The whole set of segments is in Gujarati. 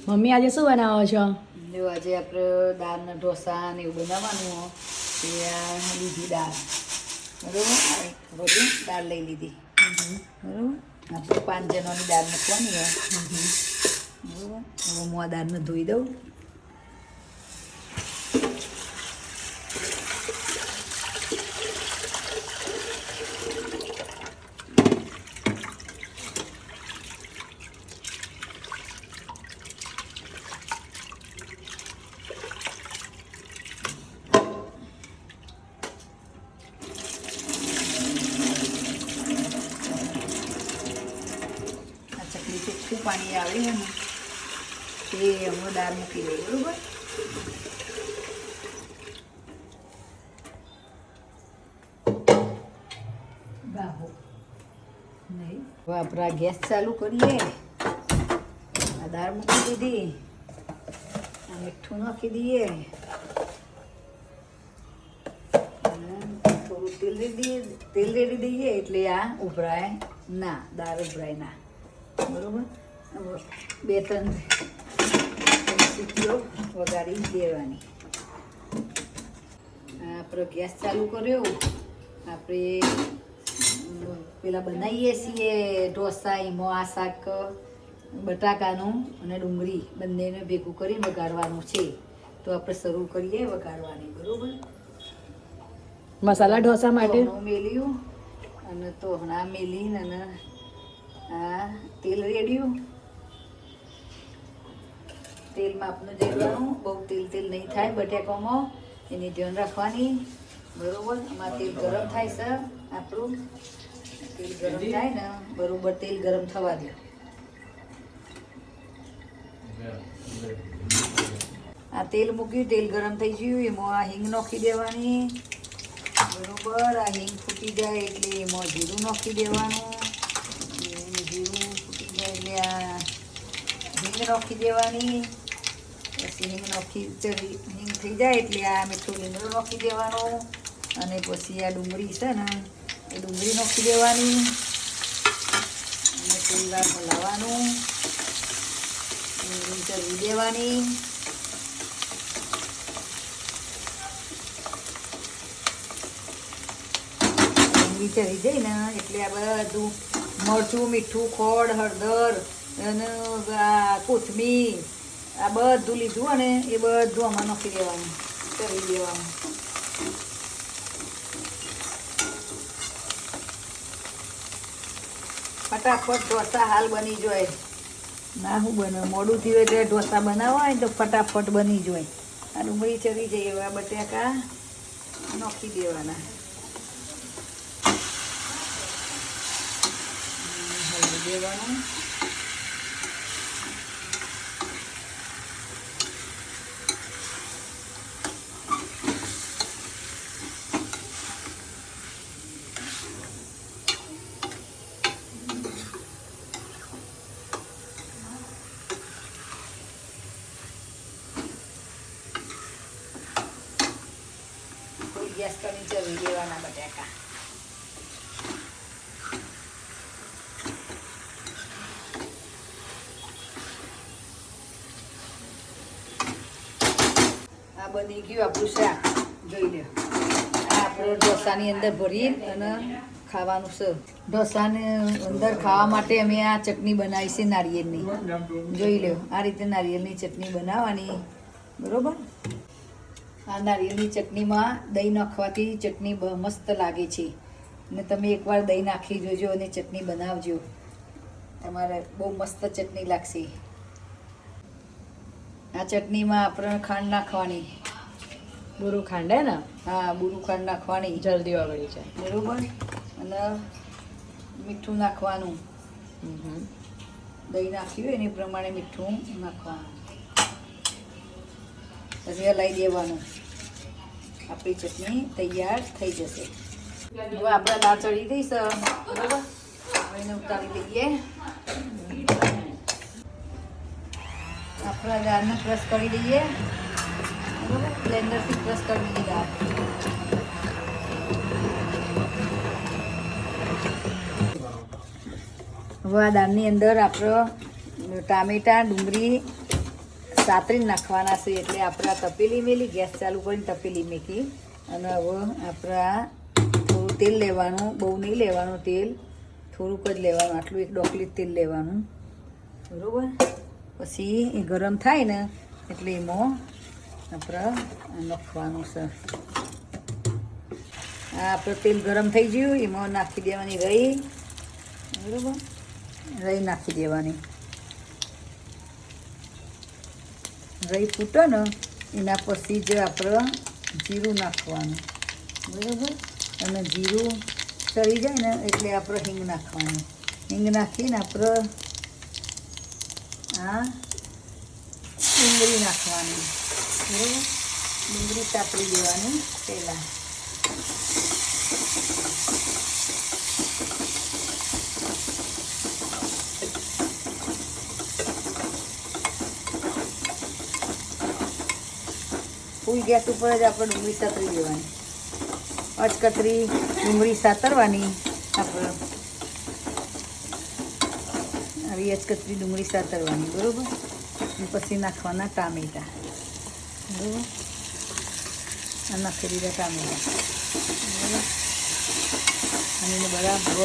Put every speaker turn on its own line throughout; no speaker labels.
મમ્મી આજે શું બનાવો છો?
જો આજે આપણે દાળના ઢોસા ને એવું બનાવવાનું હોય તે આ લીધી દાળ બરાબર. બધી દાળ લઈ લીધી બરાબર. આપણે 5 જણોની દાળ મૂકવાની હોય બરાબર. હવે હું આ દાળને ધોઈ દઉં. ચોખ્ખું પાણી આવે છે ને તે હમણાં દાળ મૂકી દઈએ બરાબર. બાહો નહીં હવે આપણે ગેસ ચાલુ કરીએ. આ દાળ મૂકી દીધી, આ મીઠું નાખી દઈએ, થોડું તેલ રેડી દઈએ એટલે આ ઉભરાય ના, દાળ ઉભરાય ના બરોબર. 2-3 સીટીઓ વગાડી દેવાની. આપણે ગેસ ચાલુ કર્યો. આપણે પેલા બનાવીએ છીએ ઢોસા, એમાં આ શાક બટાકાનું અને ડુંગળી બંનેને ભેગું કરી વઘારવાનું છે. તો આપણે શરૂ કરીએ વઘારવાની બરોબર.
મસાલા ઢોસા માટે
મેલ્યું અને તો હમણાં મેલીને અને આ તેલ રેડ્યું. તેલમાં આપણને જેટલું બહુ તેલ નહીં થાય બટેકામાં, એની ધ્યાન રાખવાની બરોબર. આમાં તેલ ગરમ થાય છે. આપણું તેલ ગરમ થાય ને બરોબર, તેલ ગરમ થવા દો. આ તેલ મૂક્યું, તેલ ગરમ થઈ ગયું, એમાં આ હિંગ નાખી દેવાની બરોબર. આ હિંગ ફૂટી જાય એટલે એમાં જીરું નાખી દેવાનું. જીરું ફૂટી જાય એટલે આ હિંગ નાખી દેવાની. પછી હિંગ થઈ જાય એટલે આ મીઠું લીમડું નાખી દેવાનું. અને પછી આ ડુંગળી છે ને એ ડુંગળી નાખી દેવાની અને થોડી વાર હલાવવાનું. ડુંગળી ચરવી દેવાની. ડુંગળી ચરી જાય ને એટલે આ બધું મરચું, મીઠું, ખોડ, હળદર અને કોથમીર આ બધું લીધું અને એ બધું આમાં નાખી દેવાનું, કરી દેવાનું. ફટાફટ ઢોસા હાલ બની જાય ના. શું બને મોડું થયું એટલે ઢોસા બનાવવા હોય તો ફટાફટ બની જાય. આ ડુંગળી ચરી જાય એવા બટાકા નાખી દેવાના. દેવાનું ગેસ કરી ચરી દેવાના બટાકા. બની ગયું આપણું શાક જોઈ લો. આ આપણે ઢોસાની અંદર ભરી અને ખાવાનું છે. ઢોસાને અંદર ખાવા માટે અમે આ ચટણી બનાવી છે નારિયેળની. જોઈ લો આ રીતે નારિયેળની ચટણી બનાવવાની બરોબર. આ નારિયેળની ચટણીમાં દહીં નાખવાથી ચટણી મસ્ત લાગે છે. અને તમે એકવાર દહીં નાખી જોજો અને ચટણી બનાવજો, તમારે બહુ મસ્ત ચટણી લાગશે. આ ચટણીમાં આપણે ખાંડ નાખવાની.
બુરું ખાંડ હે ને?
હા, બુરું ખાંડ નાખવાની,
જલ્દી ઓગળી જાય
બરોબર. અને મીઠું નાખવાનું. દહીં નાખ્યું એની પ્રમાણે મીઠું નાખવાનું. પછી હલાવી દેવાનું. આપણી ચટણી તૈયાર થઈ જશે. હવે આપણે દાળ ચડી દઈશ બરોબર. એને ઉતારી લઈએ. આપણે દાળને ક્રશ કરી દઈએ બરોબર. બ્લેન્ડરથી ક્રશ કરી દઈએ દાળ. હવે આ દાળની અંદર આપણે ટામેટાં, ડુંગળી સાતરીને નાખવાના છે. એટલે આપણે આ તપેલી મેલી, ગેસ ચાલુ કરીને તપેલી મેકી અને હવે આપણે આ થોડું તેલ લેવાનું, બહુ નહીં લેવાનું તેલ, થોડુંક જ લેવાનું, આટલું એક ડોકલી તેલ લેવાનું, બરાબર. પછી એ ગરમ થાય ને એટલે એમાં આપણે નાખવાનું છે. આ આપણે તેલ ગરમ થઈ ગયું, એમાં નાખી દેવાની રહી, બરાબર. રહી નાખી દેવાની. રહી ફૂટે ને એના પછી જ આપણે જીરું નાખવાનું, બરાબર. અને જીરું ચડી જાય ને એટલે આપણે હિંગ નાખવાનું. હિંગ નાખીને આપણે આ ડુંગળી નાખવાની, બરાબર. ડુંગળી સાતરી દેવાની પહેલાં. ફૂલ ગેસ ઉપર જ આપણે ડુંગળી સાતરી દેવાની. અચકતરી ડુંગળી સાતરવાની આપણે, આવી અચકતરી ડુંગળી સાતરવાની, બરાબર. પછી નાખવાના ટામેટાં, બરાબર. આ નાખી દીધા ટામેટાં, બરાબર. અને એને બરાબર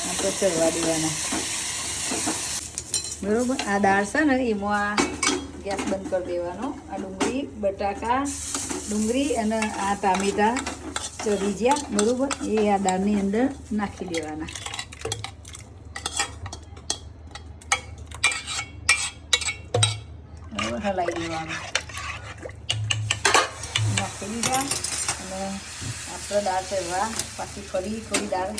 આપણે ચડવા દેવાના, બરાબર. આ દાળ છે ને એમાં આ ગેસ બંધ કરી દેવાનો. આ ડુંગળી, બટાકા, ડુંગળી અને આ ટામેટાં ચડી ગયા, બરાબર. એ આ દાળની અંદર નાખી દેવાના. બરાબર, હલાવી દેવાનું. નાખી દીધા અને આપણે દાળ ચડવા પાછી ફરી થોડી દાળ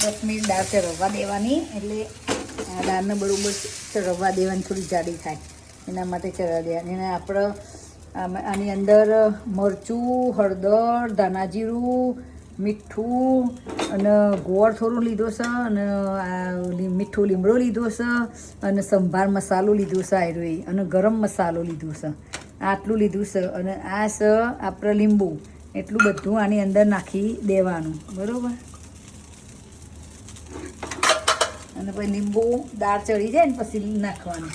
10 મિનિટ દાળ ચડવા દેવાની. એટલે આ દાળને બરાબર ચડવા દેવાની, થોડી જાડી થાય એના માટે ચડવા દેવાની. અને આપણે આની અંદર મરચું, હળદર, ધાણાજીરું, મીઠું અને ગોળ થોડું લીધો છે અને આ મીઠો લીમડો લીધો છે અને સંભાર મસાલો લીધો છે આયરો, અને ગરમ મસાલો લીધો છે. આટલું લીધું છે. અને આ છે આપણે લીંબુ, એટલું બધું આની અંદર નાખી દેવાનું, બરાબર. અને પછી લીંબુ દાળ ચડી જાય ને પછી નાખવાનું.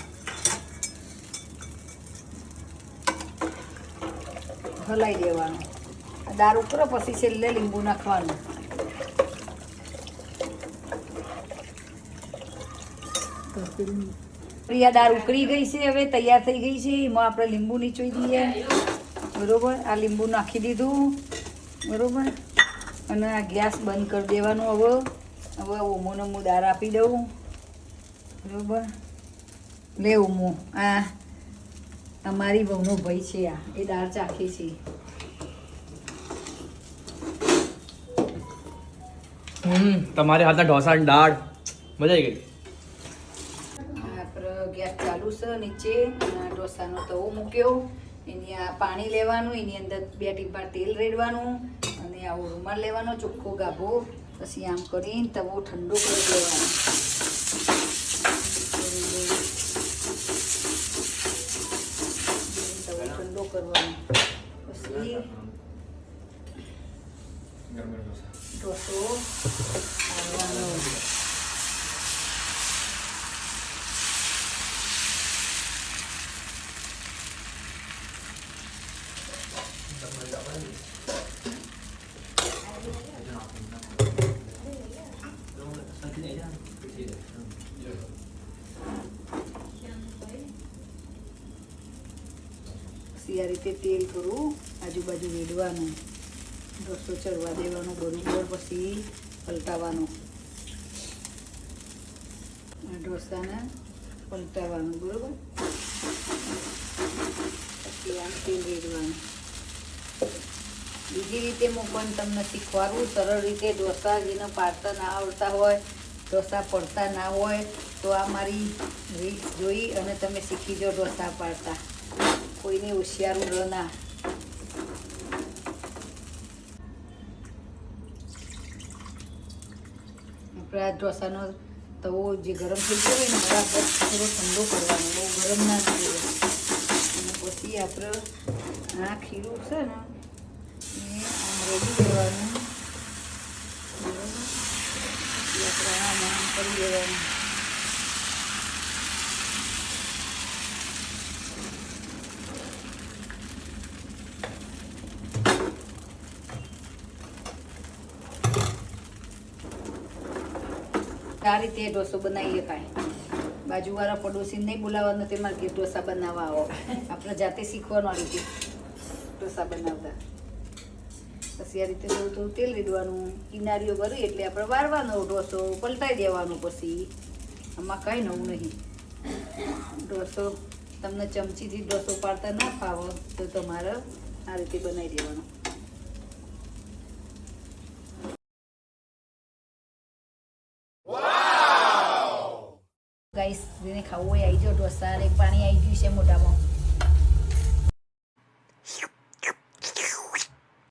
હલાવી દેવાનું. દાળ ઉકળે પછી છેલ્લે લીંબુ નાખવાનું. આ દાળ ઉકળી ગઈ છે, હવે તૈયાર થઈ ગઈ છે. એમાં આપણે લીંબુ નીચોઈ દઈએ, બરાબર. આ લીંબુ નાખી દીધું, બરાબર. અને આ ગેસ બંધ કરી દેવાનું. હવે ઓમોને હું દાળ આપી દઉં, બરાબર. લે ઓમો, આ અમારી વહુનો ભાઈ છે, આ એ દાળ ચાખી છે.
તમારે હાથના ઢોસાની દાળ મજા આવી ગઈ.
આપણે ગેસ ચાલુ છે નીચે, ઢોસાનો તવો મૂક્યો. એની આ પાણી લેવાનું, એની અંદર 2 ટીપા તેલ રેડવાનું અને આવો રૂમાલ લેવાનો, ચોખ્ખો ગાભો. પછી આમ કરીને તવો ઠંડો કરી દેવાનો. તવો ઠંડો કરવાનો. પછી ઢોસો આવવાનો. પછી આ રીતે તેલ થોડું આજુબાજુ રેડવાનું, ઢોસો ચડવા દેવાનો બરોબર. પછી પલટાવવાનો, ઢોસાને પલટાવવાનું, બરોબર. પછી આમ તેલ રેડવાનું. બીજી રીતે મૂકવાનું તમને શીખવાડું, સરળ રીતે. ઢોસા જેને પાડતા ના આવડતા હોય, ઢોસા પડતા ના હોય, તો આ મારી રીત જોઈ અને તમે શીખી જાઓ ઢોસા પાડતા. કોઈને હોશિયારું ન ના. આપણે આ ઢોસાનો તવો જે ગરમ થઈ ગયો હોય ને બરાબર થોડો ઠંડો કરવાનો, બહુ ગરમ ના થઈ જાય. અને પછી આપણે આ ખીરું છે ને એ આમ રેડી દેવાનું, બરાબર. પછી આપણે આમ કરી દેવાનું. આ રીતે ઢોસો બનાવીએ કાંઈ બાજુવાળા પડોશીને નહીં બોલાવવાનું તે મારે ઘેર ઢોસા બનાવવા આવો આપણે જાતે શીખવાનું આ રીતે ઢોસા બનાવતા પછી આ રીતે થોડું થોડું તેલ રેડવાનું કિનારીઓ ભરી એટલે આપણે વારવાનો ઢોસો પલટાઈ દેવાનો પછી આમાં કાંઈ નવું નહીં ઢોસો તમને ચમચીથી ઢોસો પાડતા ના ફાવો તો તમારે આ રીતે બનાવી દેવાનો ગાઈસ જેને ખાવું હોય આવી જાઓ ઢોસા અને પાણી આવી ગયું છે મોઢામાં